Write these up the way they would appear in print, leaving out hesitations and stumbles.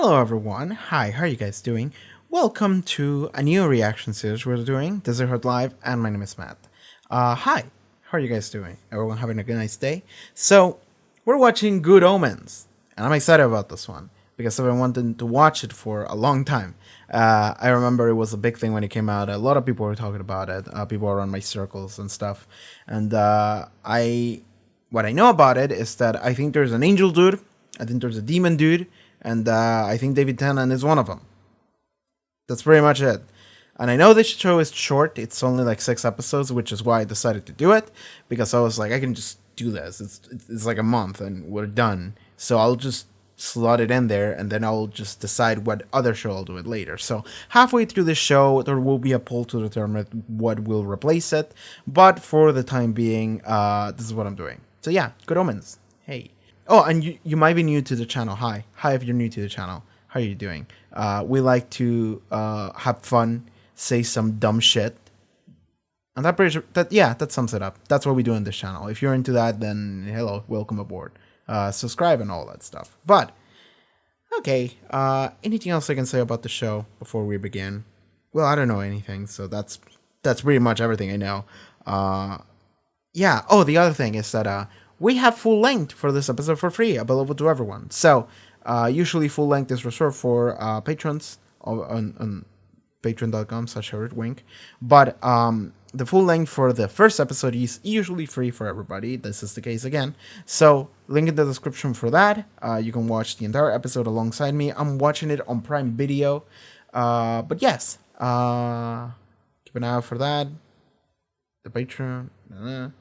Hello everyone, hi, how are you guys doing? Welcome to a new reaction series we're doing, Desert Heart Live, and my name is Matt. Hi, how are you guys doing? Everyone having a good nice day? So, we're watching Good Omens, and I'm excited about this one, because I've been wanting to watch it for a long time. I remember it was a big thing when it came out, a lot of people were talking about it, people around my circles and stuff, and what I know about it is that I think there's an angel dude, I think there's a demon dude, and I think David Tennant is one of them. That's pretty much it. And I know this show is short. It's only like 6 episodes, which is why I decided to do it. Because I was like, I can just do this. It's like a month and we're done. So I'll just slot it in there and then I'll just decide what other show I'll do it later. So halfway through the show, there will be a poll to determine what will replace it. But for the time being, this is what I'm doing. So yeah, Good Omens. Hey. Oh, and you might be new to the channel. Hi if you're new to the channel. How are you doing? We like to have fun, say some dumb shit, and that sums it up. That's what we do on this channel. If you're into that, then hello, welcome aboard. Subscribe and all that stuff. But okay, anything else I can say about the show before we begin? Well, I don't know anything, so that's pretty much everything I know. Yeah. Oh, the other thing is that we have full length for this episode for free, available to everyone. So, usually full length is reserved for patrons on patreon.com/Haarute. But the full length for the first episode is usually free for everybody. This is the case again. So, link in the description for that. You can watch the entire episode alongside me. I'm watching it on Prime Video. But yes, keep an eye out for that. The Patreon.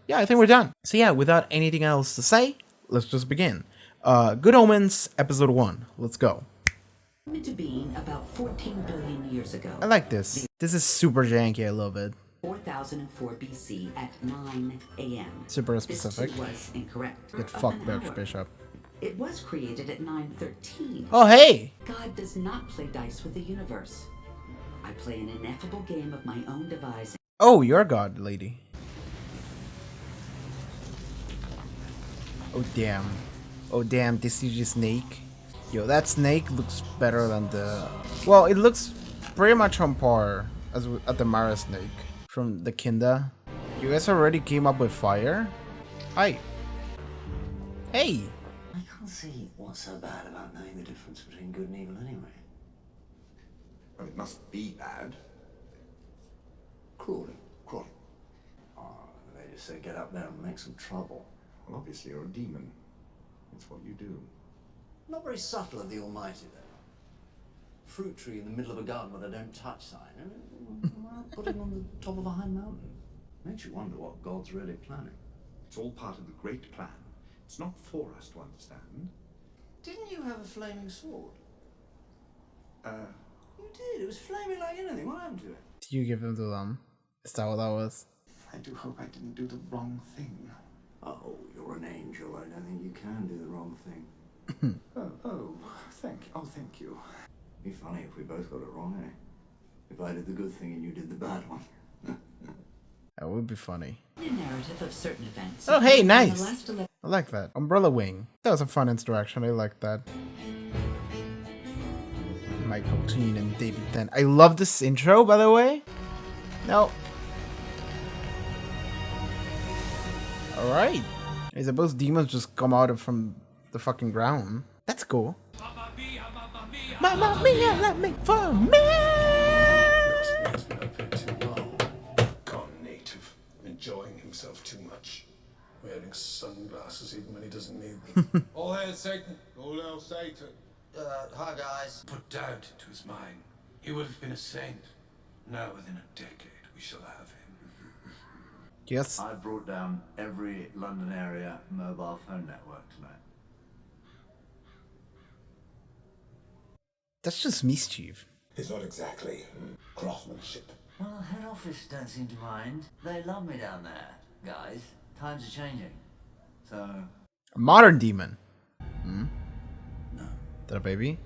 Yeah, I think we're done. So yeah, without anything else to say, let's just begin. Good Omens, episode 1. Let's go. Into being about 14 billion years ago. I like this. This is super janky. I love it. 4004 BC at 9 a.m. Super specific. This was incorrect. Get fucked, Bishop. It was created at 9:13. Oh, hey! God does not play dice with the universe. I play an ineffable game of my own devising. Oh, you're God, lady. Oh, damn. Oh, damn, this is just snake. Yo, that snake looks better than the... Well, it looks pretty much on par as at the Mara snake from the Kinda. You guys already came up with fire? Hi. Hey! I can't see what's so bad about knowing the difference between good and evil anyway. Well, it must be bad. Cruel. Oh, they just say get up there and make some trouble. Well, obviously you're a demon. It's what you do. Not very subtle of the Almighty, though. Fruit tree in the middle of a garden with a don't touch sign. Put it on the top of a high mountain. Makes you wonder what God's really planning. It's all part of the great plan. It's not for us to understand. Didn't you have a flaming sword? Uh, You did. It was flaming like anything. What happened to it? Did you give him to them? Is that what that was? I do hope I didn't do the wrong thing. Oh, you're an angel. I don't think you can do the wrong thing. Thank you. Be funny if we both got it wrong, eh? If I did the good thing and you did the bad one. That would be funny. A narrative of certain events. Oh, hey, In the nice! last 11 I like that. Umbrella Wing. That was a fun interaction. I like that. Michael Keane and David Tennant. I love this intro, by the way. Now, alright. I suppose demons just come out from the fucking ground. That's cool. Mamma mia, let me for me! He's been up here too long. Gone native. Enjoying himself too much. Wearing sunglasses even when he doesn't need them. All hail Satan! All hail Satan! Hi, guys. Put doubt into his mind. He would have been a saint. Now within a decade we shall have him. Yes. I brought down every London area mobile phone network tonight. That's just mischief. It's not exactly craftsmanship. Well, head office don't seem to mind. They love me down there, guys. Times are changing. So... A modern demon. Hmm? No. That a baby?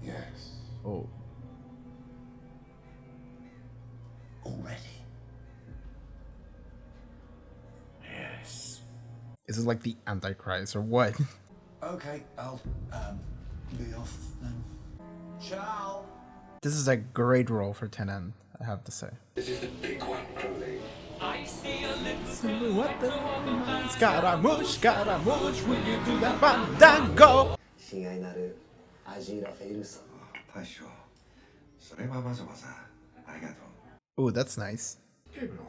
Yes. Oh. Already. Yes. Is it like the Antichrist or what? Okay, I'll be off then. Ciao. This is a great role for Tennant, I have to say. This is the big one, Crowley. Scaramouche, will you do that fandango? 親愛なるアジーラ・フェイルさん。大将、それはわざわざありがとう。 Ooh, that's nice. Gabriel,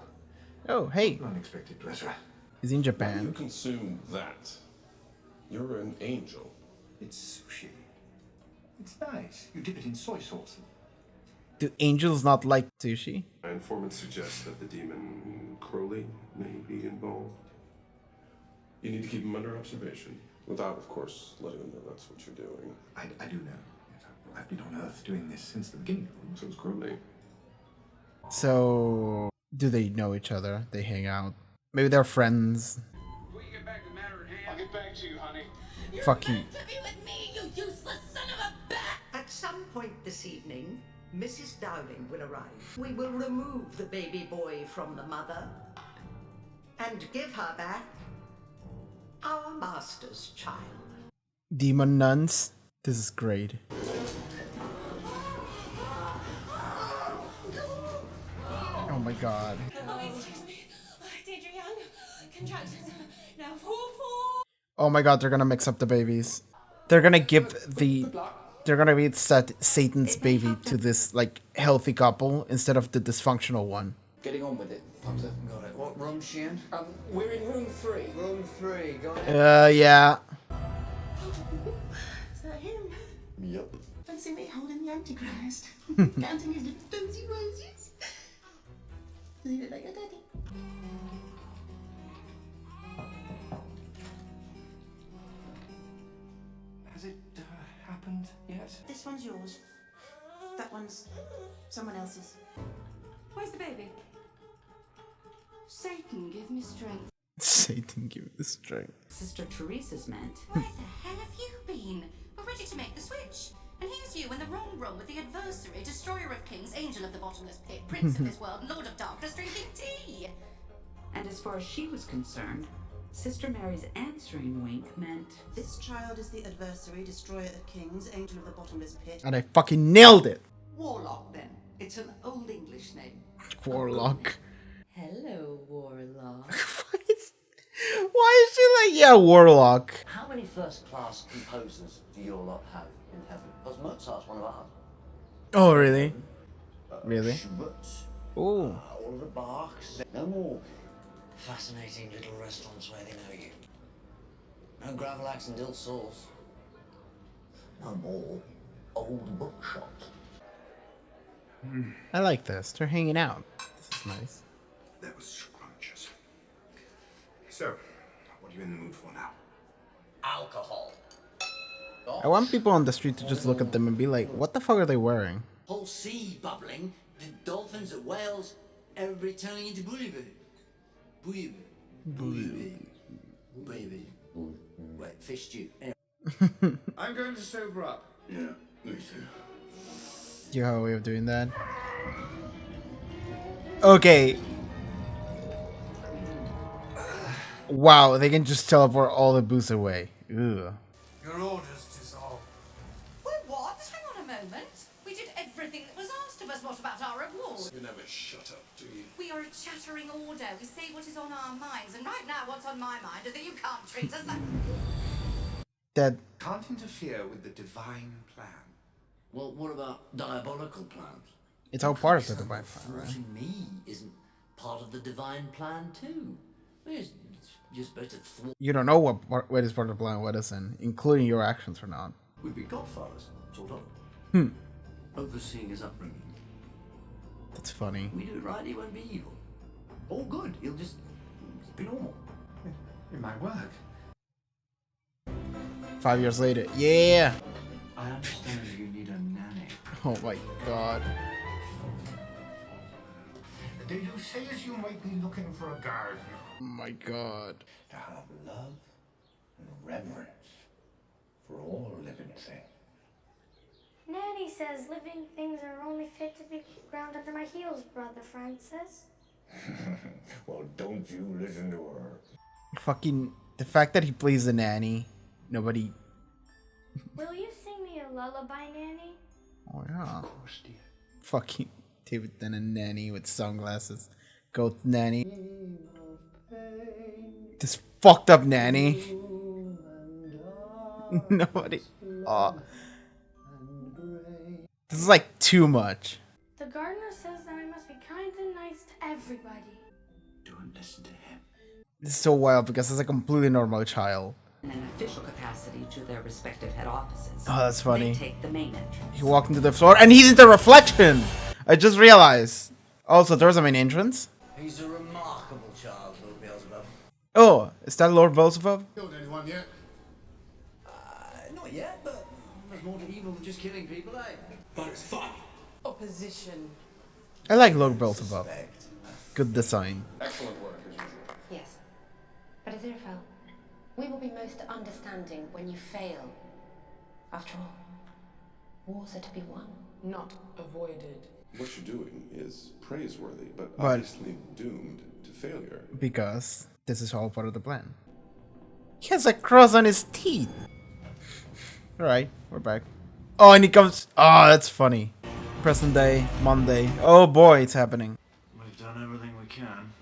Oh, hey, unexpected pleasure. he's in You Japan. consume that. You're an angel. It's sushi. It's nice. You dip it in soy sauce. Do angels not like sushi? My informant suggests that the demon Crowley may be involved. You need to keep him under observation, without, of course, letting him know that's what you're doing. I do know. Yes, I've been on Earth doing this since the beginning. So is Crowley. So, do they know each other? They hang out. Maybe they're friends. Will you get back to the matter at hand? I'll get back to you, honey. Fuck you. To be with me, you useless son of a bat! At some point this evening, Mrs. Dowling will arrive. We will remove the baby boy from the mother and give her back our master's child. Demon nuns. This is great. Oh my god. Oh, excuse me. Danger Young. Contractions. Now, Oh my god, they're gonna mix up the babies. They're gonna give they're gonna be Satan's baby to this, like, healthy couple instead of the dysfunctional one. Getting on with it. Thumbs up and got it. What room's she in? We're in room 3. Room 3. Go ahead. Yeah. Is that him? Yep. Fancy me holding the Antichrist. Counting his little dozy roses. Does he look like your daddy? Has it happened yet? This one's yours. That one's someone else's. Where's the baby? Satan, give me strength. Satan, give me the strength. Sister Teresa's meant. Where the hell have you been? We're ready to make the switch. And here's you in the wrong room with the adversary, destroyer of kings, angel of the bottomless pit, prince of this world, lord of darkness, drinking tea. And as far as she was concerned, Sister Mary's answering wink meant This child is the adversary, destroyer of kings, angel of the bottomless pit. And I fucking nailed it. Warlock then. It's an old English name. Warlock. Hello, Warlock. Why is she like, yeah, Warlock? How many first-class composers do your lot have in heaven? Because Mozart's one of ours. Oh, really? Really? Schubert, Ooh. all of the Bachs. No more fascinating little restaurants where they know you. No gravel axe and dill sauce. No more old bookshops. I like this. They're hanging out. This is nice. That was scrumptious. So, what are you in the mood for now? Alcohol. I want people on the street to just look at them and be like, what the fuck are they wearing? Whole sea bubbling, the dolphins at Wales, everybody turning into bouillabaisse. Bouillabaisse. Wait, fish stew. Anyway. I'm going to sober up. Yeah, me too. Do you have a way of doing that? Okay. Wow, they can just teleport all the booze away. Ugh. Your orders dissolve. Well, what? Hang on a moment. We did everything that was asked of us. What about our reward? You never shut up, do you? We are a chattering order. We say what is on our minds. And right now, what's on my mind is that you can't treat us like... That Can't interfere with the divine plan. Well, what about diabolical plans? it's all part of the divine plan, right? Thwarting me isn't part of the divine plan too. You're supposed to thwart. You don't know what is part of the plan, what isn't, including your actions or not. We'd be godfathers, sort of. Overseeing his upbringing. That's funny. We do it right, he won't be evil. All good. He'll just be normal. It might work. 5 years later, yeah. I understand you need a nanny. Oh my god. Did you say as you might be looking for a gardener? Oh my god. To have love and reverence for all living things. Nanny says living things are only fit to be ground under my heels, Brother Francis. Well, don't you listen to her. Fucking the fact that he plays the nanny, nobody. Will you sing me a lullaby, Nanny? Oh yeah. Of course, dear. Fucking David and a nanny with sunglasses. Goat nanny. This fucked up nanny. Nobody. Oh. This is like too much. The gardener says that I must be kind and nice to everybody. Don't listen to him. This is so wild because it's a completely normal child. In an official capacity to their respective head offices. Oh, that's funny. They take the main entrance. He walked into the floor and he's in the reflection! I just realized. Also, there's a main entrance. He's a remarkable child, Lord Beelzebub. Oh, is that Lord Beelzebub? Killed anyone yet? Not yet, but there's more to evil than just killing people, eh? But it's fun. Opposition. I like Lord Beelzebub. Good design. Excellent work, as usual. Yes. But Aziraphale, we will be most understanding when you fail. After all, wars are to be won, Not avoided. What you're doing is praiseworthy, but obviously doomed to failure. Because this is all part of the plan. He has a cross on his teeth. Alright, we're back. Oh, and he comes. Oh, that's funny. Present day, Monday. Oh boy, it's happening. We've done everything we can.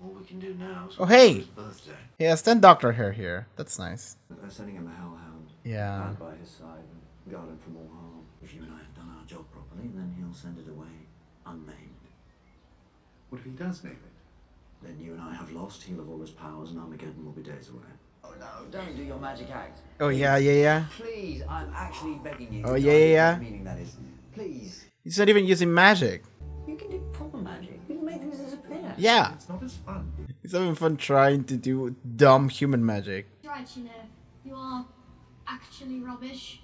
All we can do now is Oh, hey! his birthday. He has 10 doctor hair here. That's nice. They're sending him a hellhound. Yeah. Stand by his side and guard him from all harm. If you and I have done our job properly, then he'll send it away unnamed. What if he does name it? Then you and I have lost. He'll have all his powers, and Armageddon will be days away. Oh no, don't do your magic act. Oh, yeah. Please, I'm actually begging you. Oh, to yeah. Meaning that is, please. He's not even using magic. You can do proper magic. You can make things disappear. Yeah. It's not as fun. He's having fun trying to do dumb human magic. Right, you know, you are actually rubbish.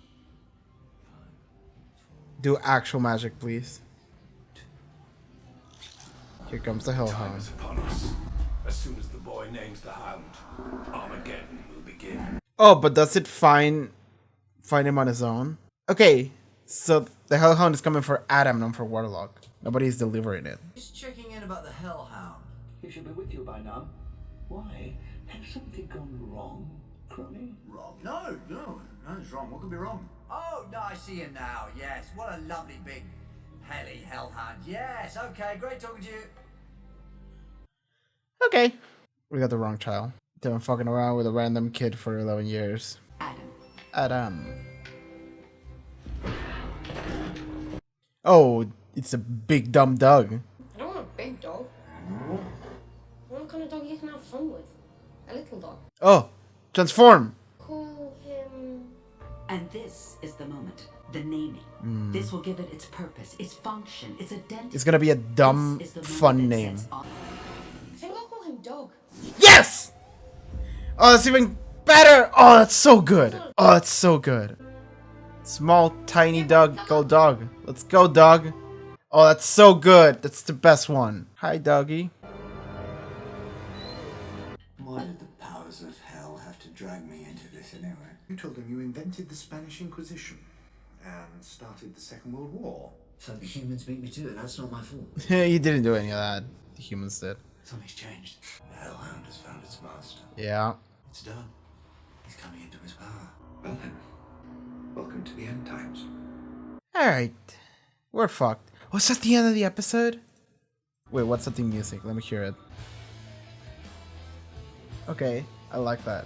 Do actual magic, please. Here comes the Time hellhound. is upon us. As soon as the boy names the hound, Armageddon will begin. Oh, but does it find him on his own? Okay, so the hellhound is coming for Adam, not for Warlock. Nobody's delivering it. Just checking in about the hellhound. He should be with you by now. Why? Has something gone wrong, Crony? Wrong? No, nothing's wrong. What could be wrong? Oh, no, I see him now. Yes, what a lovely big helly hellhound. Yes, okay, great talking to you. Okay. We got the wrong child. They've been fucking around with a random kid for 11 years. Adam. Oh, it's a big dumb dog. I don't want a big dog. What kind of dog you can have fun with? A little dog. Oh, transform. Call him... And this is the moment. The naming. This will give it its purpose, its function, its identity. It's gonna be a dumb, This is the fun moment that name. sets off- I think I'll call him Dog. Yes! Oh, that's even better! Oh, that's so good. Oh, that's so good. Small, tiny dog called Dog. Let's go, dog. Oh, that's so good. That's the best one. Hi, doggy. Why did the powers of hell have to drag me into this anyway? You told him you invented the Spanish Inquisition and started the Second World War. So the humans beat me to it. That's not my fault. He didn't do any of that. The humans did. Something's changed. The hellhound has found its master. Yeah. It's done. He's coming into his power. Well then, welcome to the end times. Alright. We're fucked. Was that the end of the episode? Wait, what's that the music? Let me hear it. Okay, I like that.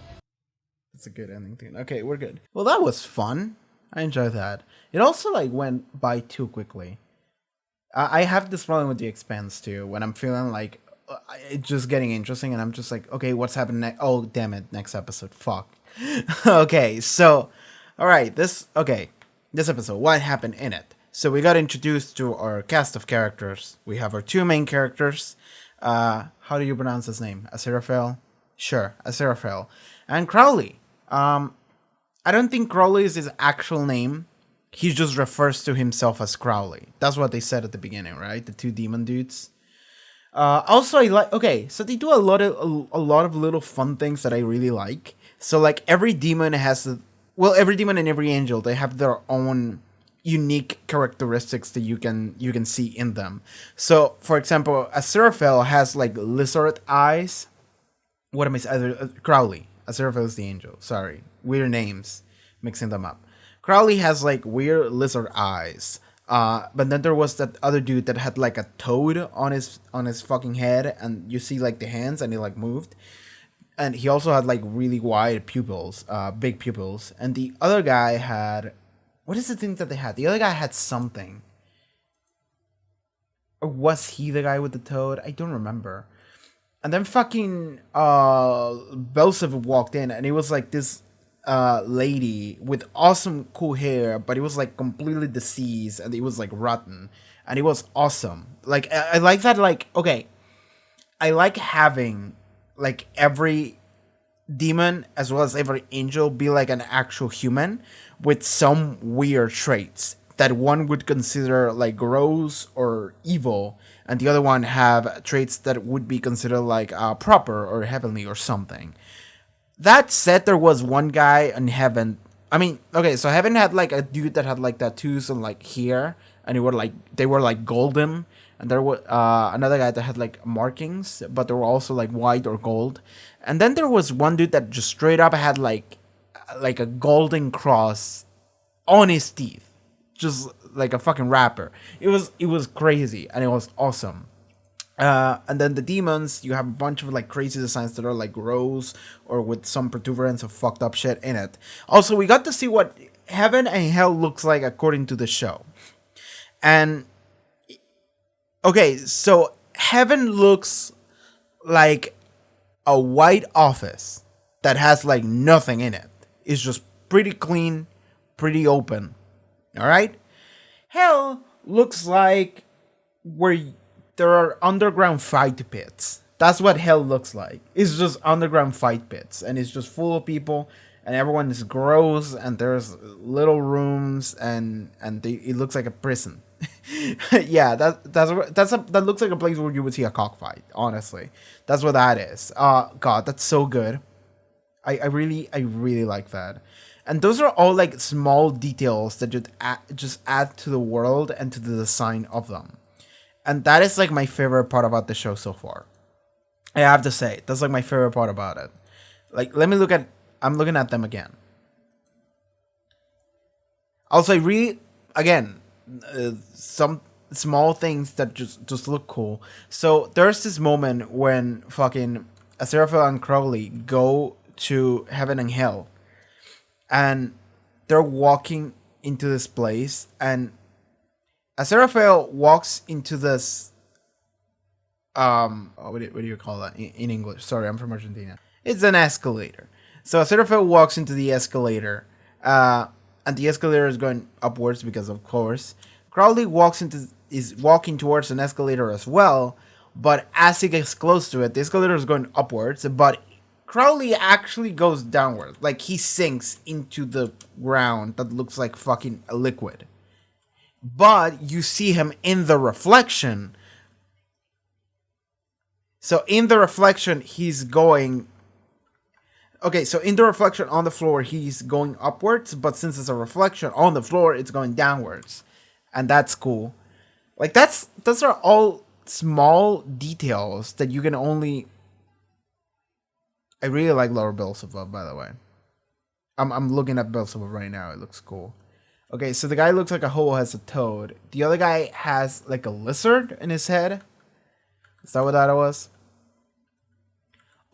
It's a good ending thing. Okay, we're good. Well, that was fun. I enjoyed that. It also like went by too quickly. I have this problem with The Expanse too, when I'm feeling like it's just getting interesting and I'm just like, okay, what's happening next? Oh, damn it, next episode. Fuck. Okay, so, alright, this episode, what happened in it? So we got introduced to our cast of characters. We have our two main characters. How do you pronounce his name? Aziraphale? Sure, Aziraphale. And Crowley. I don't think Crowley is his actual name. He just refers to himself as Crowley. That's what they said at the beginning, right? The two demon dudes. Also, I like. Okay, so they do a lot of little fun things that I really like. So like every demon has, every demon and every angel, they have their own unique characteristics that you can see in them. So, for example, Aziraphale has like lizard eyes. What am I saying? Crowley. Aziraphale is the angel. Sorry, weird names, mixing them up. Crowley has like weird lizard eyes. But then there was that other dude that had like a toad on his fucking head, and you see like the hands, and he like moved. And he also had like really wide pupils, big pupils. And the other guy had, what is the thing that they had? The other guy had something. Or was he the guy with the toad? I don't remember. And then fucking Belzev walked in, and it was like this lady with awesome cool hair, but it was like completely deceased, and it was like rotten, and it was awesome. Like I like that. Like, okay, I like having like every demon as well as every angel be like an actual human with some weird traits that one would consider like gross or evil, and the other one have traits that would be considered like proper or heavenly or something. That said, there was one guy in heaven. I mean, okay, so heaven had like a dude that had like tattoos and like here, and they were like golden, and there was another guy that had like markings, but they were also like white or gold. And then there was one dude that just straight up had like a golden cross on his teeth, just like a fucking rapper. It was crazy, and it was awesome. And then the demons, you have a bunch of like crazy designs that are like gross or with some protuberance of fucked up shit in it. Also, we got to see what heaven and hell looks like according to the show. And okay, so heaven looks like a white office that has like nothing in it. It's just pretty clean, pretty open. All right? Hell looks like where there are underground fight pits. That's what hell looks like. It's just underground fight pits, and it's just full of people, and everyone is gross, and there's little rooms, and it looks like a prison. Yeah, that looks like a place where you would see a cockfight. Honestly, that's what that is. God, that's so good. I really like that. And those are all like small details that just add to the world and to the design of them. And that is like my favorite part about the show so far. I have to say, that's like my favorite part about it. Like, I'm looking at them again. Also, some small things that just look cool. So there's this moment when fucking Aziraphale and Crowley go to heaven and hell, and they're walking into this place, and Aziraphale walks into this what do you call that in English? Sorry, I'm from Argentina. It's an escalator. So Aziraphale walks into the escalator, and the escalator is going upwards because of course. Crowley is walking towards an escalator as well, but as he gets close to it, the escalator is going upwards, but Crowley actually goes downward. Like, he sinks into the ground that looks like fucking a liquid. But you see him in the reflection. So in the reflection, he's going... Okay, so in the reflection on the floor, he's going upwards, but since it's a reflection on the floor, it's going downwards. And that's cool. Like, those are all small details that you can only... I really like Lower Belzebuth, by the way. I'm looking at Belzebuth right now. It looks cool. Okay, so the guy looks like a hobo has a toad. The other guy has like a lizard in his head. Is that what that was?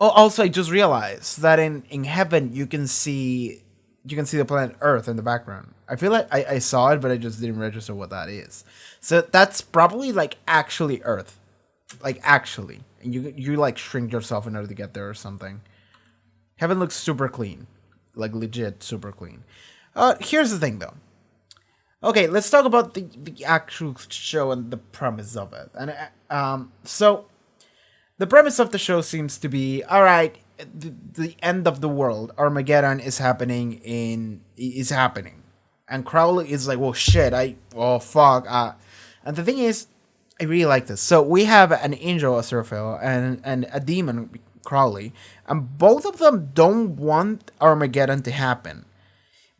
Oh, also I just realized that in heaven you can see the planet Earth in the background. I feel like I saw it, but I just didn't register what that is. So that's probably like actually Earth. Like actually. And you like shrink yourself in order to get there or something. Heaven looks super clean. Like legit super clean. Here's the thing though. Okay, let's talk about the actual show and the premise of it. And so the premise of the show seems to be, all right, the end of the world, Armageddon is happening. And Crowley is like, well, shit, fuck. And the thing is, I really like this. So we have an angel, Aziraphale, and a demon, Crowley, and both of them don't want Armageddon to happen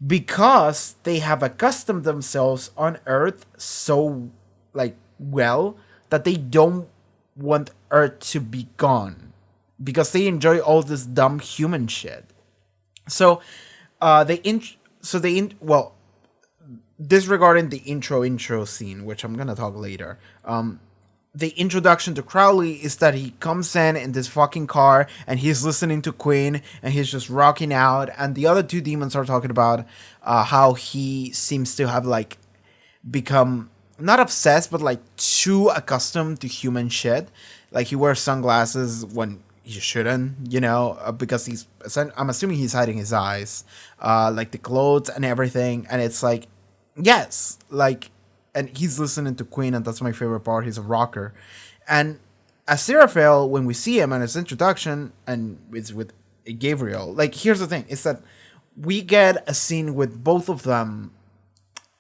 because they have accustomed themselves on Earth so like well that they don't want Earth to be gone because they enjoy all this dumb human shit. So disregarding the intro scene, which I'm gonna talk later. The introduction to Crowley is that he comes in this fucking car and he's listening to Queen and he's just rocking out, and the other two demons are talking about how he seems to have like become not obsessed but like too accustomed to human shit. Like he wears sunglasses when he shouldn't, because I'm assuming he's hiding his eyes, like the clothes and everything, and it's like, yes, like, and he's listening to Queen, and that's my favorite part. He's a rocker, and Aziraphale, when we see him in his introduction, and it's with Gabriel. Like, here's the thing: is that we get a scene with both of them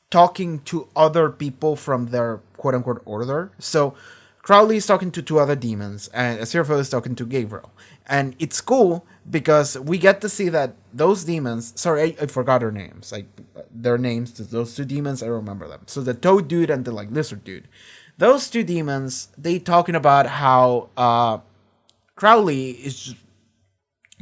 talking to other people from their quote unquote order. So Crowley is talking to two other demons, and Aziraphale is talking to Gabriel. And it's cool because we get to see that those demons... Sorry, I forgot their names. Like, their names to those two demons, I remember them. So the toad dude and the, like, lizard dude. Those two demons, they talking about how Crowley is just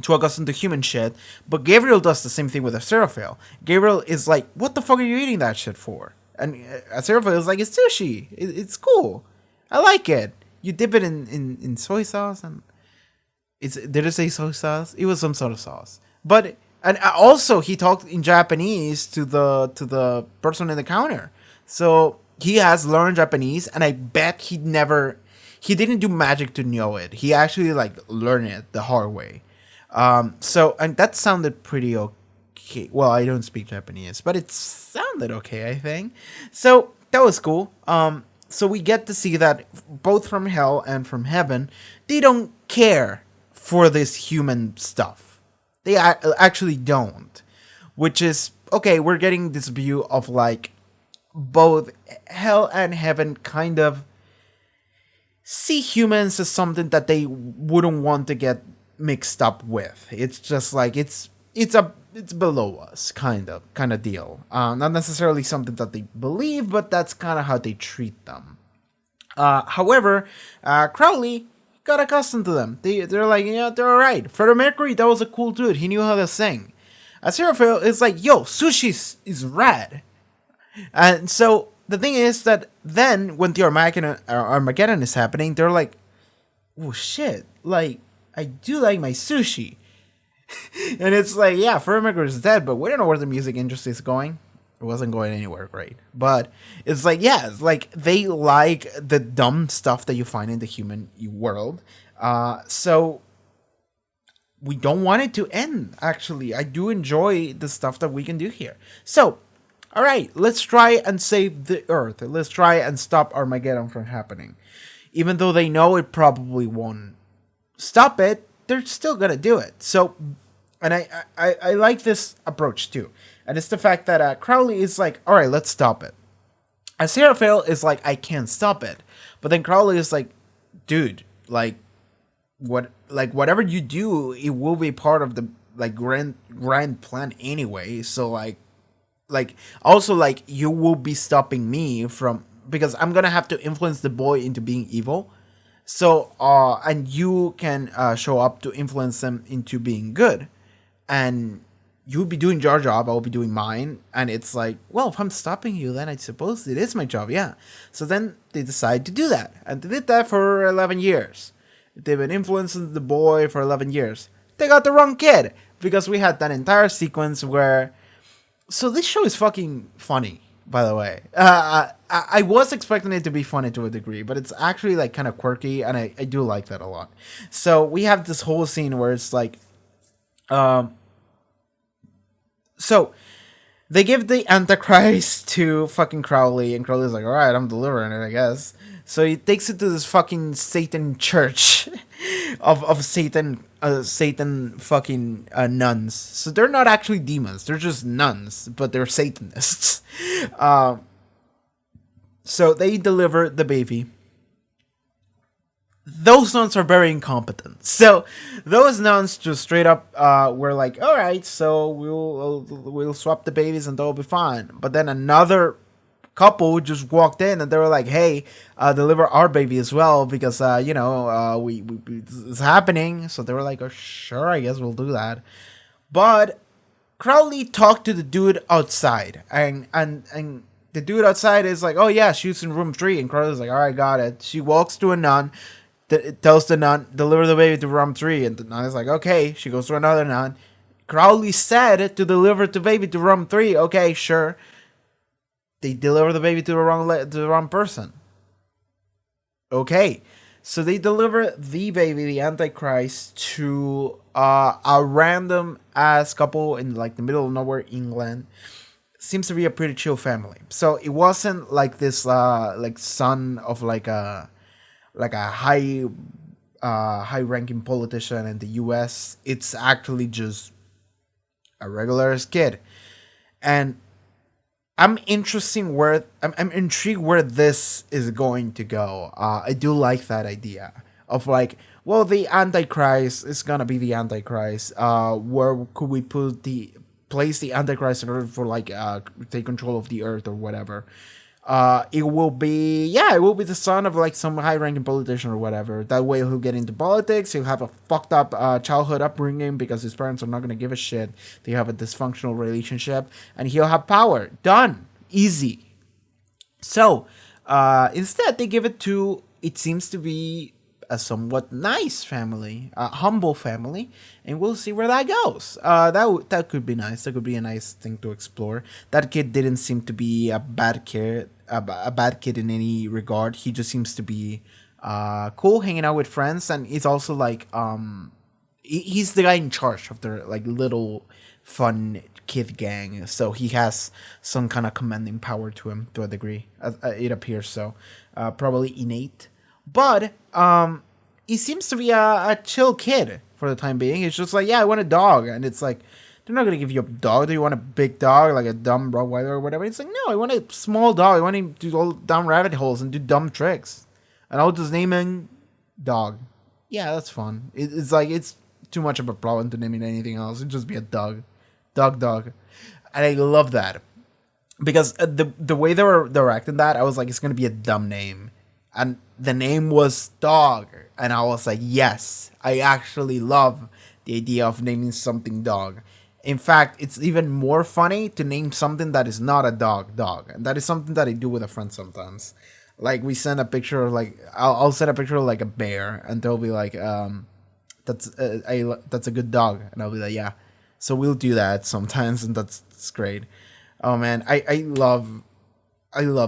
too accustomed to human shit, but Gabriel does the same thing with Aziraphale. Gabriel is like, what the fuck are you eating that shit for? And Aziraphale is like, it's sushi. It's cool. I like it. You dip it in soy sauce, and did it say soy sauce? It was some sort of sauce. But and also he talked in Japanese to the person in the counter. So he has learned Japanese, and I bet he didn't do magic to know it. He actually like learned it the hard way. So and that sounded pretty okay. Well, I don't speak Japanese, but it sounded okay, I think. So that was cool. So we get to see that both from hell and from heaven, they don't care for this human stuff. They actually don't. Which is, okay, we're getting this view of like both hell and heaven kind of see humans as something that they wouldn't want to get mixed up with. It's just like, it's below us kind of deal. Not necessarily something that they believe, but that's kind of how they treat them. However, Crowley got accustomed to them. They're like, yeah, they're alright. Freddie Mercury, that was a cool dude. He knew how to sing. Aziraphale is like, yo, sushi is rad. And so the thing is that then when the Armageddon is happening, they're like, oh shit, like, I do like my sushi. And it's like, yeah, Freddie Mercury is dead, but we don't know where the music industry is going. It wasn't going anywhere great. But it's like, yeah, it's like they like the dumb stuff that you find in the human world. So we don't want it to end, actually. I do enjoy the stuff that we can do here. So, all right, let's try and save the Earth. Let's try and stop Armageddon from happening. Even though they know it probably won't stop it, they're still gonna do it. So, and I like this approach too. And it's the fact that Crowley is like, all right, let's stop it. Aziraphale is like, I can't stop it. But then Crowley is like, dude, like, whatever you do, it will be part of the like grand plan anyway. So like also like you will be stopping me from, because I'm gonna have to influence the boy into being evil. So and you can show up to influence them into being good, and you'll be doing your job, I'll be doing mine. And it's like, well, if I'm stopping you, then I suppose it is my job, yeah. So then they decide to do that. And they did that for 11 years. They've been influencing the boy for 11 years. They got the wrong kid. Because we had that entire sequence where... So this show is fucking funny, by the way. I was expecting it to be funny to a degree, but it's actually like kind of quirky, and I do like that a lot. So we have this whole scene where it's like... So, they give the Antichrist to fucking Crowley, and Crowley's like, alright, I'm delivering it, I guess. So he takes it to this fucking Satan church of Satan fucking nuns. So they're not actually demons, they're just nuns, but they're Satanists. So they deliver the baby. Those nuns are very incompetent. So those nuns just straight up were like, all right, so we'll swap the babies and they'll be fine. But then another couple just walked in and they were like, hey, deliver our baby as well, because it's happening. So they were like, oh, sure, I guess we'll do that. But Crowley talked to the dude outside, and the dude outside is like, "Oh yeah, she's in room 3," and Crowley's like, "All right, got it." She walks to a nun, tells the nun, "Deliver the baby to room 3," and the nun is like, "Okay." She goes to another nun. Crowley said to deliver the baby to room 3. Okay, sure. They deliver the baby to the wrong person. Okay, so they deliver the baby, the Antichrist, to a random ass couple in like the middle of nowhere, England. Seems to be a pretty chill family. So it wasn't like this like son of like a high ranking politician in the US. It's actually just a regular kid. And I'm intrigued where this is going to go. I do like that idea of like, well, the Antichrist is gonna be the Antichrist. Where could we place the Antichrist in order for like take control of the earth or whatever? It will be the son of like some high-ranking politician or whatever. That way he'll get into politics. He'll have a fucked up childhood upbringing because his parents are not gonna give a shit. They have a dysfunctional relationship, and he'll have power. Done, easy. So instead, they give it to, it seems to be, a somewhat nice family, a humble family, and we'll see where that goes. That could be nice. That could be a nice thing to explore. That kid didn't seem to be a bad kid, a bad kid in any regard. He just seems to be cool, hanging out with friends, and he's also like he's the guy in charge of their like little fun kid gang. So he has some kind of commanding power to him to a degree. It appears so, probably innate. But he seems to be a chill kid for the time being. It's just like, yeah, I want a dog, and it's like, they're not gonna give you a dog. Do you want a big dog, like a dumb Rottweiler or whatever? It's like, no, I want a small dog. I want him to go down rabbit holes and do dumb tricks, and I'll just name him Dog. Yeah, that's fun. It's like, it's too much of a problem to name it anything else. It'd just be a dog, dog, and I love that because the way they were acting that, I was like, it's gonna be a dumb name. And the name was Dog. And I was like, yes, I actually love the idea of naming something Dog. In fact, it's even more funny to name something that is not a dog. And that is something that I do with a friend sometimes. Like, we send a picture of like, I'll send a picture of like a bear, and they'll be like, that's a good dog. And I'll be like, yeah. So we'll do that sometimes, and that's great. Oh man, I love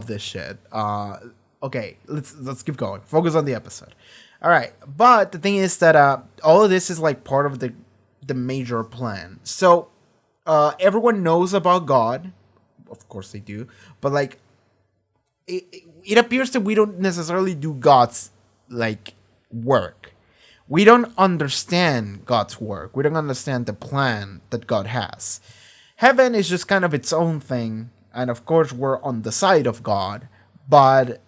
this shit. Okay, let's keep going. Focus on the episode. All right, but the thing is that all of this is like part of the major plan. So everyone knows about God, of course they do, but like it appears that we don't necessarily do God's like work. We don't understand God's work. We don't understand the plan that God has. Heaven is just kind of its own thing, and of course we're on the side of God, but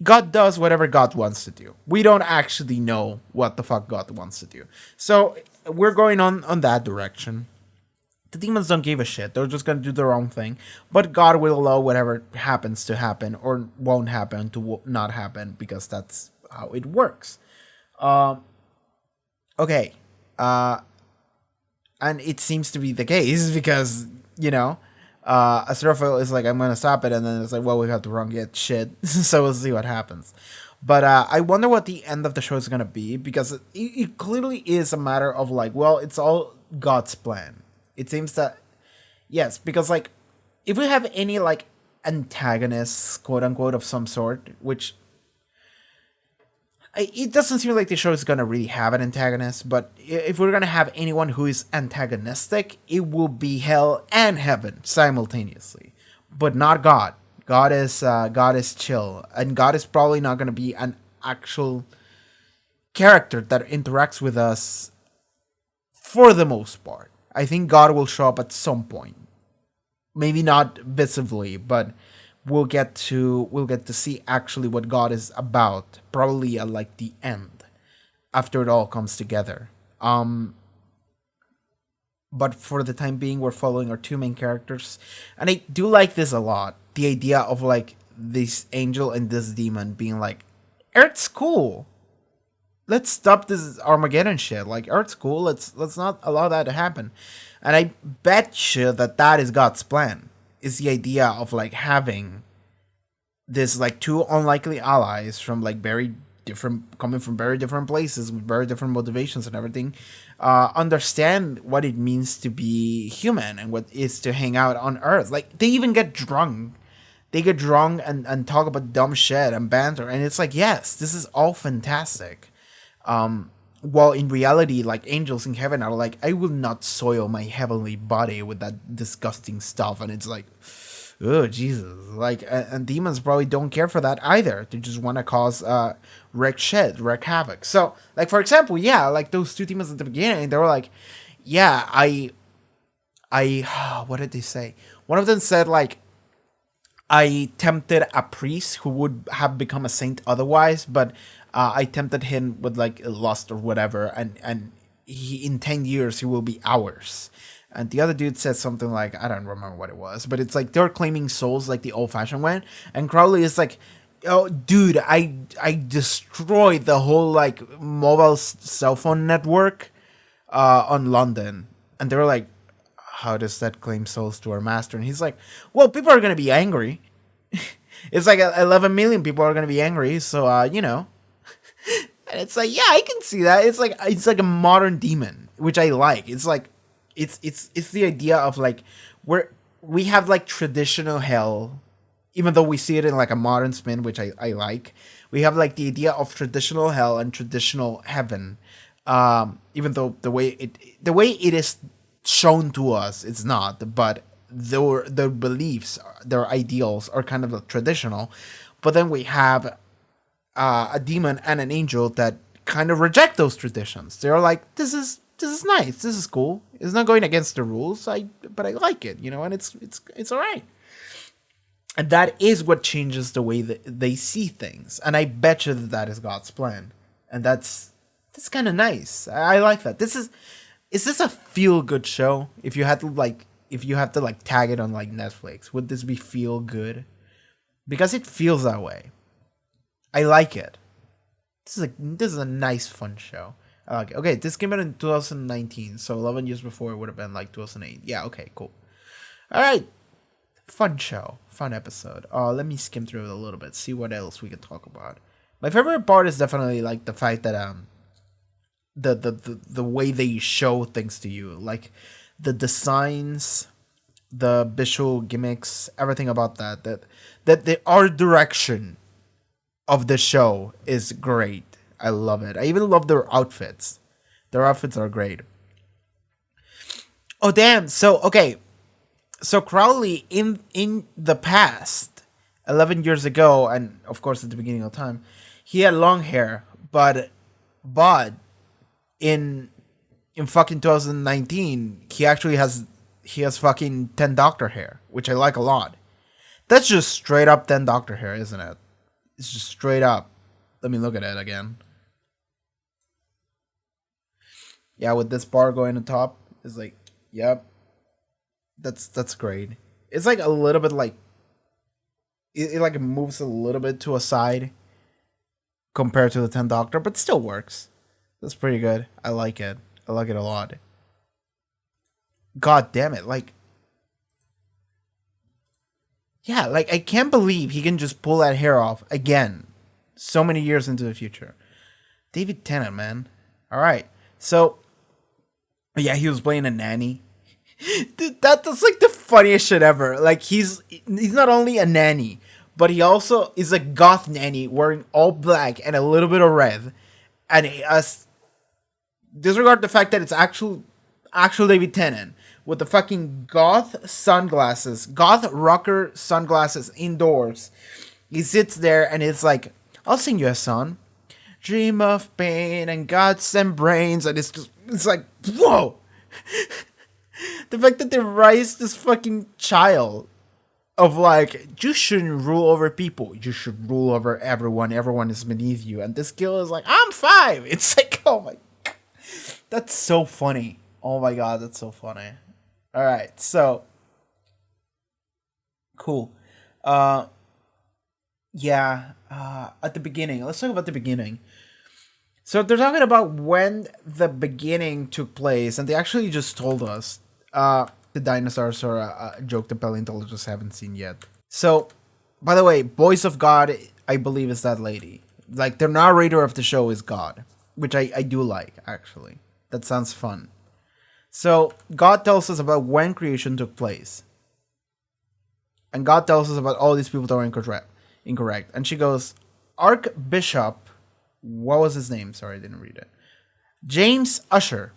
God does whatever God wants to do. We don't actually know what the fuck God wants to do. So we're going on that direction. The demons don't give a shit. They're just going to do their own thing. But God will allow whatever happens to happen or won't happen to not happen, because that's how it works. Okay. And it seems to be the case because, you know, Aziraphale is like, I'm gonna stop it, and then it's like, well, we have to wrong it, shit. So we'll see what happens. But I wonder what the end of the show is gonna be, because it clearly is a matter of like, well, it's all God's plan. It seems that, yes, because like, if we have any like antagonists, quote unquote, of some sort, which it doesn't seem like the show is going to really have an antagonist, but if we're going to have anyone who is antagonistic, it will be hell and heaven simultaneously. But not God. God is chill, and God is probably not going to be an actual character that interacts with us for the most part. I think God will show up at some point. Maybe not visibly, but we'll get to see actually what God is about, probably at like the end, after it all comes together. But for the time being, we're following our two main characters, and I do like this a lot. The idea of like this angel and this demon being like, Earth's cool. let's stop this Armageddon shit. Like, Earth's cool. Let's not allow that to happen. And I bet you that is God's plan. Is the idea of like having this like two unlikely allies from like very different, coming from very different places with very different motivations and everything, understand what it means to be human and what is to hang out on Earth. Like, they even get drunk. They get drunk and talk about dumb shit and banter, and it's like, yes, this is all fantastic. While in reality, like, angels in heaven are like, I will not soil my heavenly body with that disgusting stuff, and it's like, oh Jesus! Like, and demons probably don't care for that either. They just want to cause wreck havoc. So, like, for example, yeah, like those two demons at the beginning, they were like, yeah, I, what did they say? One of them said like, I tempted a priest who would have become a saint otherwise, but I tempted him with like lust or whatever, and he, in 10 years he will be ours. And the other dude said something like, I don't remember what it was, but it's like they're claiming souls like the old-fashioned way. And Crowley is like, oh, dude, I destroyed the whole like mobile cell phone network on London. And they were like, how does that claim souls to our master? And he's like, well, people are going to be angry. It's like 11 million people are going to be angry. So, you know. And it's like, yeah, I can see that. It's like a modern demon, which I like. It's like, it's the idea of like, we have like traditional hell, even though we see it in like a modern spin, which I like. We have like the idea of traditional hell and traditional heaven. Even though the way it is shown to us, it's not, but their beliefs, their ideals are kind of like traditional. But then we have a demon and an angel that kind of reject those traditions. They're like, this is nice, this is cool. It's not going against the rules, but I like it, you know, and it's all right. And that is what changes the way that they see things. And I bet you that is God's plan, and that's kind of nice. I like that. Is this a feel good show? If you had to tag it on like Netflix, would this be feel good? Because it feels that way. I like it. This is a nice, fun show. I like it. Okay, this came out in 2019, so 11 years before it would have been like 2008. Yeah, okay, cool. All right, fun show, fun episode. Let me skim through it a little bit, see what else we can talk about. My favorite part is definitely like the fact that the way they show things to you, like the designs, the visual gimmicks, everything about that the art direction of the show is great. I love it. I even love their outfits. Their outfits are great. Oh damn! So okay, so Crowley in the past, 11 years ago, and of course at the beginning of time, he had long hair, but in fucking 2019, he has fucking 10 Doctor hair, which I like a lot. That's just straight up 10 Doctor hair, isn't it? It's just straight up. Let me look at it again. Yeah, with this bar going on top, it's like, yep. That's great. It's like a little bit like it like moves a little bit to a side compared to the 10 Doctor, but still works. That's pretty good. I like it. I like it a lot. God damn it, like, yeah, like, I can't believe he can just pull that hair off again so many years into the future. David Tennant, man. All right. So, yeah, he was playing a nanny. Dude, that's like the funniest shit ever. Like, he's not only a nanny, but he also is a goth nanny wearing all black and a little bit of red. And disregard the fact that it's actual David Tennant with the fucking goth sunglasses, goth rocker sunglasses indoors. He sits there and it's like, I'll sing you a song. Dream of pain and guts and brains. And it's like, whoa. The fact that they raised this fucking child of like, you shouldn't rule over people. You should rule over everyone. Everyone is beneath you. And this girl is like, I'm 5. It's like, oh my God. That's so funny. Oh my God, that's so funny. All right, so cool. Yeah. At the beginning, let's talk about the beginning. So they're talking about when the beginning took place, and they actually just told us the dinosaurs are a joke the paleontologists haven't seen yet. So, by the way, Voice of God, I believe, is that lady. Like, the narrator of the show is God, which I do like, actually. That sounds fun. So, God tells us about when creation took place. And God tells us about all these people that are incorrect. And she goes, Archbishop, what was his name? Sorry, I didn't read it. James Ussher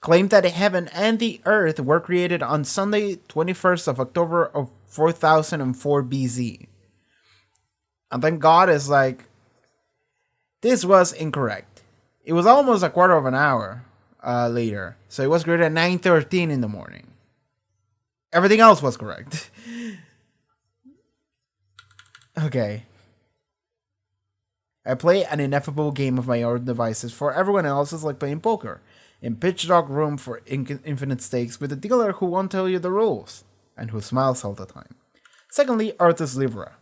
claimed that heaven and the earth were created on Sunday, 21st of October of 4004 BZ. And then God is like, this was incorrect. It was almost a quarter of an hour later. So it was created at 9:13 in the morning. Everything else was correct. Okay. I play an ineffable game of my own devices for everyone else is like playing poker. In pitch dark room for infinite stakes with a dealer who won't tell you the rules and who smiles all the time. Secondly, Artus Livra.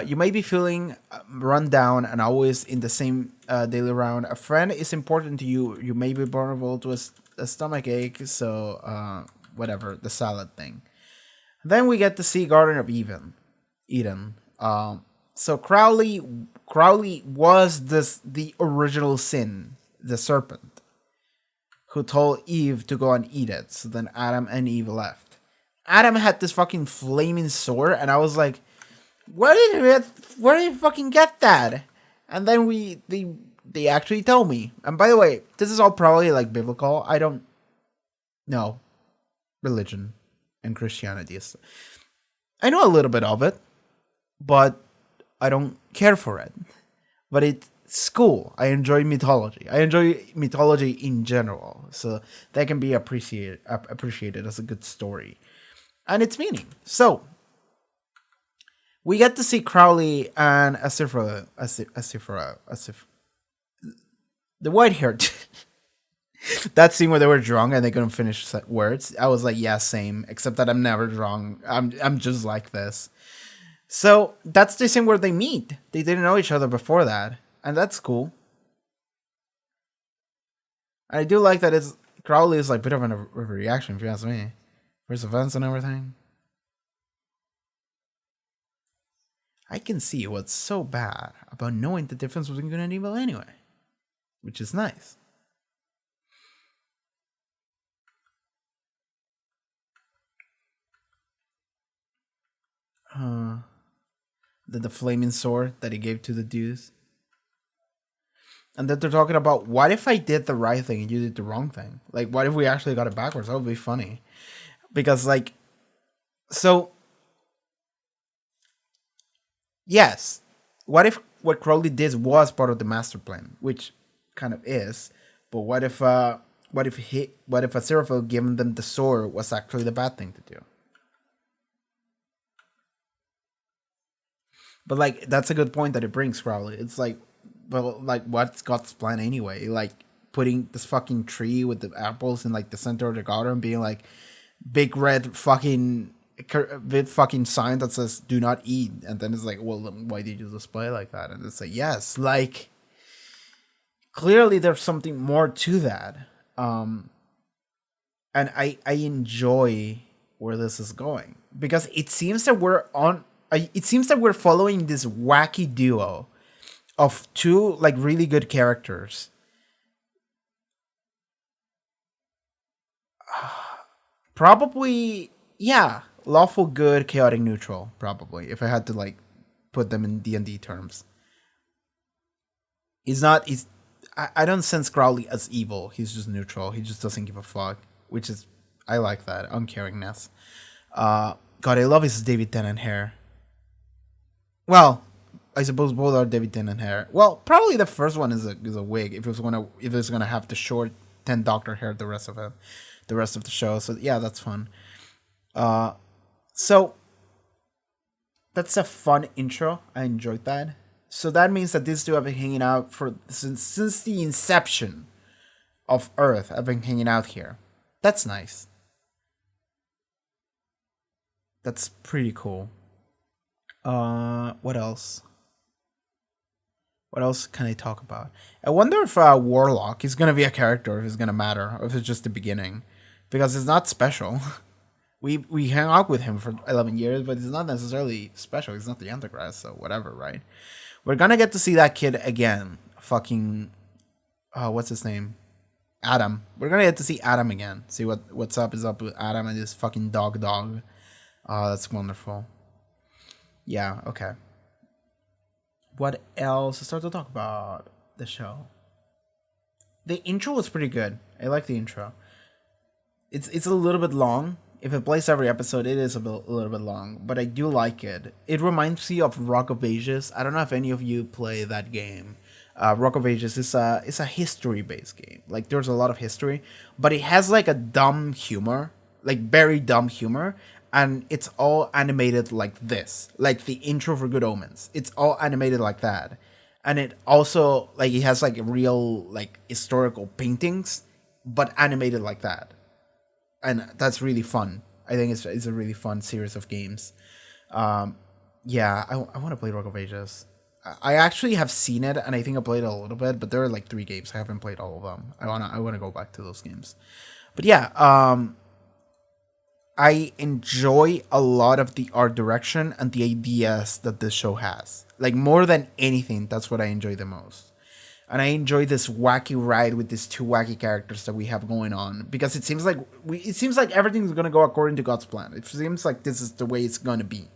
You may be feeling run down and always in the same daily round. A friend is important to you. You may be vulnerable to a stomach ache, so whatever, the salad thing. Then we get to see Garden of Eden. So Crowley was the original sin, the serpent, who told Eve to go and eat it. So then Adam and Eve left. Adam had this fucking flaming sword, and I was like, where did you fucking get that? And then they actually told me. And by the way, this is all probably like biblical. I don't know religion and Christianity. I know a little bit of it, but I don't care for it. But it's cool. I enjoy mythology. I enjoy mythology in general. So that can be appreciated as a good story. And its meaning. So we get to see Crowley and Asifra, the white-haired. That scene where they were drunk and they couldn't finish words. I was like, yeah, same. Except that I'm never drunk. I'm just like this. So that's the scene where they meet. They didn't know each other before that, and that's cool. I do like that Crowley is like a bit of a reaction, if you ask me. First events and everything. I can see what's so bad about knowing the difference between good and evil anyway, which is nice. The flaming sword that he gave to the dudes. And then they're talking about, what if I did the right thing and you did the wrong thing? Like, what if we actually got it backwards? That would be funny. Because, like, so, yes, what if what Crowley did was part of the master plan, which kind of is, but what if Aziraphale giving them the sword was actually the bad thing to do? But like, that's a good point that it brings, Crowley. It's like, well, like, what's God's plan anyway? Like, putting this fucking tree with the apples in like the center of the garden, being like, big red fucking sign that says "Do not eat," and then it's like, well, why did you display like that? And it's like, yes, like, clearly there's something more to that, and I enjoy where this is going, because it seems that we're following this wacky duo of two like really good characters. Probably, yeah, lawful good, chaotic neutral. Probably, if I had to like put them in D&D terms. I don't sense Crowley as evil. He's just neutral. He just doesn't give a fuck, which is, I like that uncaringness. God, I love his David Tennant hair. Well, I suppose both are David Tennant hair. Well, probably the first one is a wig. If it's gonna have the short 10 Doctor hair, the rest of the show. So yeah, that's fun. So that's a fun intro. I enjoyed that. So that means that these two have been hanging out since the inception of Earth. I've been hanging out here. That's nice. That's pretty cool. What else? What else can I talk about? I wonder if Warlock is gonna be a character, or if it's gonna matter, or if it's just the beginning, because it's not special. We hang out with him for 11 years, but he's not necessarily special. He's not the Antichrist, so whatever, right? We're gonna get to see that kid again. Fucking, what's his name? Adam. We're gonna get to see Adam again. See what's up is up with Adam and his fucking dog. That's wonderful. Yeah, okay. What else? Let's start to talk about the show. The intro was pretty good. I like the intro. It's a little bit long. If it plays every episode, it is a little bit long, but I do like it. It reminds me of Rock of Ages. I don't know if any of you play that game. Rock of Ages is a history-based game. Like, there's a lot of history, but it has like a dumb humor, like very dumb humor, and it's all animated like this, like the intro for Good Omens. It's all animated like that, and it also like it has like real like historical paintings, but animated like that. And that's really fun. I think it's a really fun series of games. Yeah, I want to play Rock of Ages. I actually have seen it, and I think I played it a little bit, but there are like 3 games. I haven't played all of them. I wanna go back to those games. But yeah, I enjoy a lot of the art direction and the ideas that this show has. Like, more than anything, that's what I enjoy the most. And I enjoy this wacky ride with these 2 wacky characters that we have going on, because it seems like everything's gonna go according to God's plan. It seems like this is the way it's gonna be.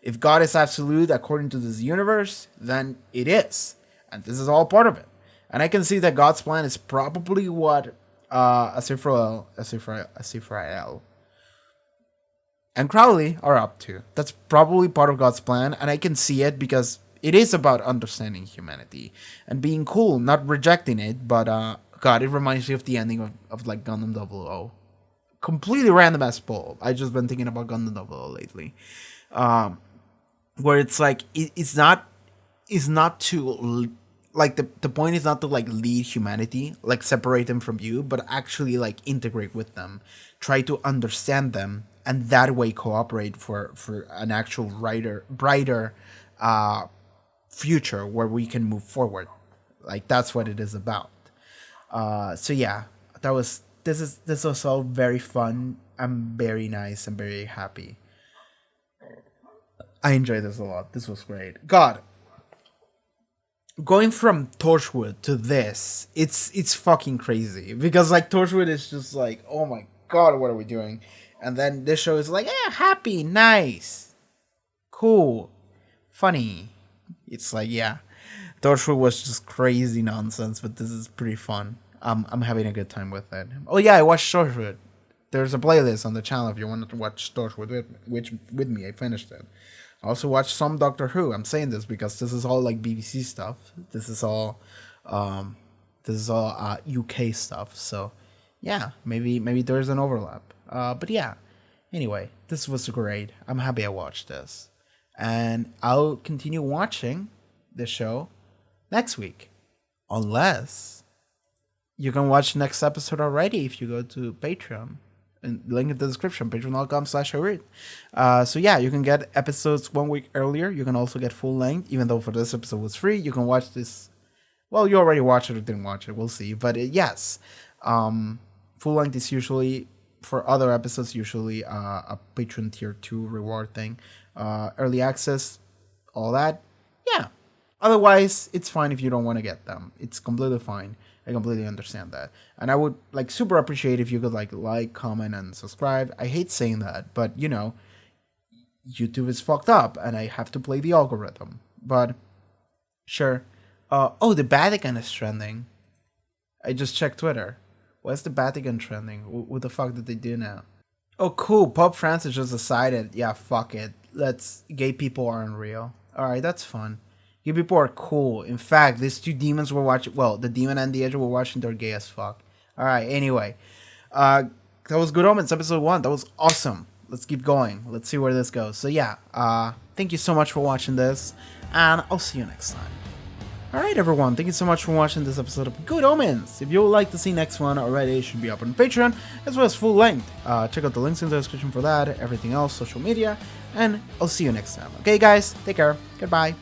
If God is absolute according to this universe, then it is, and this is all part of it. And I can see that God's plan is probably what Aziraphale and Crowley are up to. That's probably part of God's plan, and I can see it because it is about understanding humanity and being cool, not rejecting it. But God, it reminds me of the ending of like Gundam 00. Completely random ass poll. I just been thinking about Gundam 00 lately, where it's like it's not to like the point is not to like lead humanity, like separate them from you, but actually like integrate with them, try to understand them, and that way cooperate for an actual brighter future where we can move forward. Like, that's what it is about. So yeah, this was all very fun. I'm very nice. I'm very happy. I enjoyed this a lot. This was great. God, going from Torchwood to this, it's fucking crazy, because like Torchwood is just like, oh my god, what are we doing? And then this show is like, yeah, happy, nice, cool, funny. It's like, yeah, Torchwood was just crazy nonsense, but this is pretty fun. I'm having a good time with it. Oh yeah, I watched Torchwood. There's a playlist on the channel if you wanted to watch Torchwood with me. I finished it. I also watched some Doctor Who. I'm saying this because this is all like BBC stuff. This is all UK stuff. So yeah, maybe there's an overlap. But yeah. Anyway, this was great. I'm happy I watched this. And I'll continue watching the show next week. Unless you can watch next episode already if you go to Patreon. And link in the description, patreon.com/Haarute. So yeah, you can get episodes 1 week earlier. You can also get full length, even though for this episode was free. You can watch this. Well, you already watched it or didn't watch it. We'll see. But yes, full length is usually, for other episodes, usually a Patreon tier 2 reward thing. Early access, all that. Yeah. Otherwise, it's fine if you don't want to get them. It's completely fine. I completely understand that. And I would like super appreciate if you could like, comment, and subscribe. I hate saying that, but you know, YouTube is fucked up and I have to play the algorithm. But sure. Oh, the Vatican is trending. I just checked Twitter. Why's the Vatican trending? What the fuck did they do now? Oh, cool. Pope Francis just decided, yeah, fuck it. Gay people aren't real. Alright, that's fun. Gay people are cool. In fact, these 2 demons were watching. Well, the demon and the angel were watching. They're gay as fuck. All right. Anyway, that was Good Omens, episode 1. That was awesome. Let's keep going. Let's see where this goes. So yeah, thank you so much for watching this, and I'll see you next time. All right, everyone. Thank you so much for watching this episode of Good Omens. If you would like to see next one already, it should be up on Patreon as well as full length. Check out the links in the description for that. Everything else, social media, and I'll see you next time. Okay, guys. Take care. Goodbye.